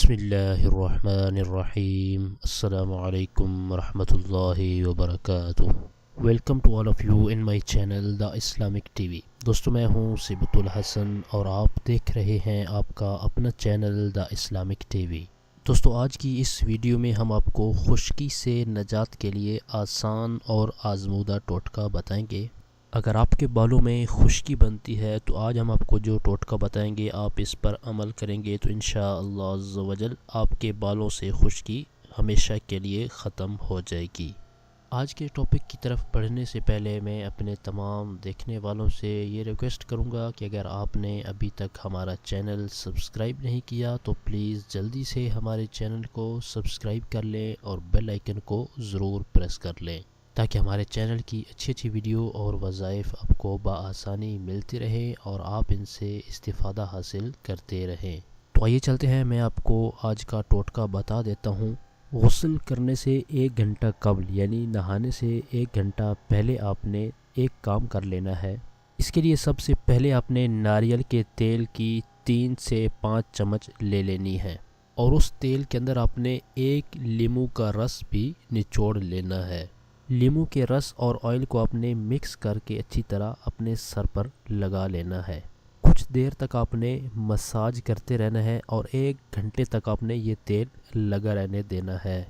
بسم اللہ الرحمن الرحیم۔ السلام علیکم ورحمۃ اللہ وبرکاتہ۔ Welcome to all of you in my channel دا اسلامک ٹی وی۔ دوستو میں ہوں صبت الحسن اور آپ دیکھ رہے ہیں آپ کا اپنا چینل دا اسلامک ٹی وی۔ دوستو آج کی اس ویڈیو میں ہم آپ کو خشکی سے نجات کے لیے آسان اور آزمودہ ٹوٹکا بتائیں گے۔ اگر آپ کے بالوں میں خشکی بنتی ہے تو آج ہم آپ کو جو ٹوٹکا بتائیں گے آپ اس پر عمل کریں گے تو انشاءاللہ عز و جل آپ کے بالوں سے خشکی ہمیشہ کے لیے ختم ہو جائے گی۔ آج کے ٹاپک کی طرف بڑھنے سے پہلے میں اپنے تمام دیکھنے والوں سے یہ ریکویسٹ کروں گا کہ اگر آپ نے ابھی تک ہمارا چینل سبسکرائب نہیں کیا تو پلیز جلدی سے ہمارے چینل کو سبسکرائب کر لیں اور بیل آئیکن کو ضرور پریس کر لیں تاکہ ہمارے چینل کی اچھی ویڈیو اور وظائف آپ کو بآسانی ملتی رہے اور آپ ان سے استفادہ حاصل کرتے رہیں۔ تو آئیے چلتے ہیں، میں آپ کو آج کا ٹوٹکا بتا دیتا ہوں۔ غسل کرنے سے 1 گھنٹہ قبل یعنی نہانے سے 1 گھنٹہ پہلے آپ نے ایک کام کر لینا ہے۔ اس کے لیے سب سے پہلے آپ نے ناریل کے تیل کی 3 سے 5 چمچ لے لینی ہے اور اس تیل کے اندر آپ نے 1 لیمو کا رس بھی نچوڑ لینا ہے۔ لیمو کے رس اور آئل کو آپ نے مکس کر کے اچھی طرح اپنے سر پر لگا لینا ہے۔ کچھ دیر تک آپ نے مساج کرتے رہنا ہے اور 1 گھنٹے تک آپ نے یہ تیل لگا رہنے دینا ہے۔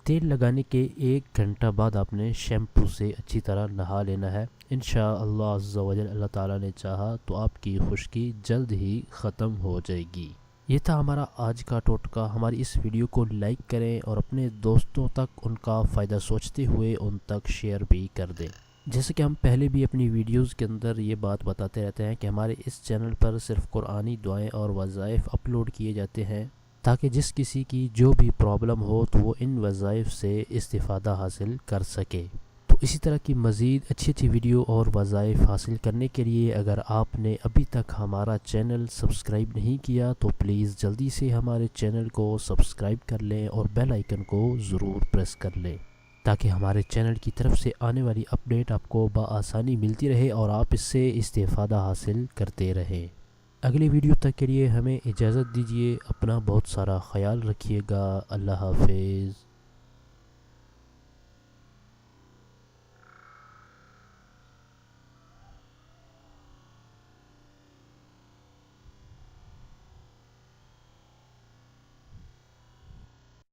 تیل لگانے کے 1 گھنٹہ بعد آپ نے شیمپو سے اچھی طرح نہا لینا ہے۔ انشاءاللہ عز و جل اللہ تعالیٰ نے چاہا تو آپ کی خشکی جلد ہی ختم ہو جائے گی۔ یہ تھا ہمارا آج کا ٹوٹکا۔ ہماری اس ویڈیو کو لائک کریں اور اپنے دوستوں تک ان کا فائدہ سوچتے ہوئے ان تک شیئر بھی کر دیں۔ جیسے کہ ہم پہلے بھی اپنی ویڈیوز کے اندر یہ بات بتاتے رہتے ہیں کہ ہمارے اس چینل پر صرف قرآنی دعائیں اور وظائف اپلوڈ کیے جاتے ہیں تاکہ جس کسی کی جو بھی پرابلم ہو تو وہ ان وظائف سے استفادہ حاصل کر سکے۔ تو اسی طرح کی مزید اچھی ویڈیو اور وظائف حاصل کرنے کے لیے اگر آپ نے ابھی تک ہمارا چینل سبسکرائب نہیں کیا تو پلیز جلدی سے ہمارے چینل کو سبسکرائب کر لیں اور بیل آئیکن کو ضرور پریس کر لیں تاکہ ہمارے چینل کی طرف سے آنے والی اپڈیٹ آپ کو بآسانی ملتی رہے اور آپ اس سے استفادہ حاصل کرتے رہیں۔ اگلی ویڈیو تک کے لیے ہمیں اجازت دیجیے۔ اپنا بہت سارا خیال رکھیے گا۔ اللہ حافظ۔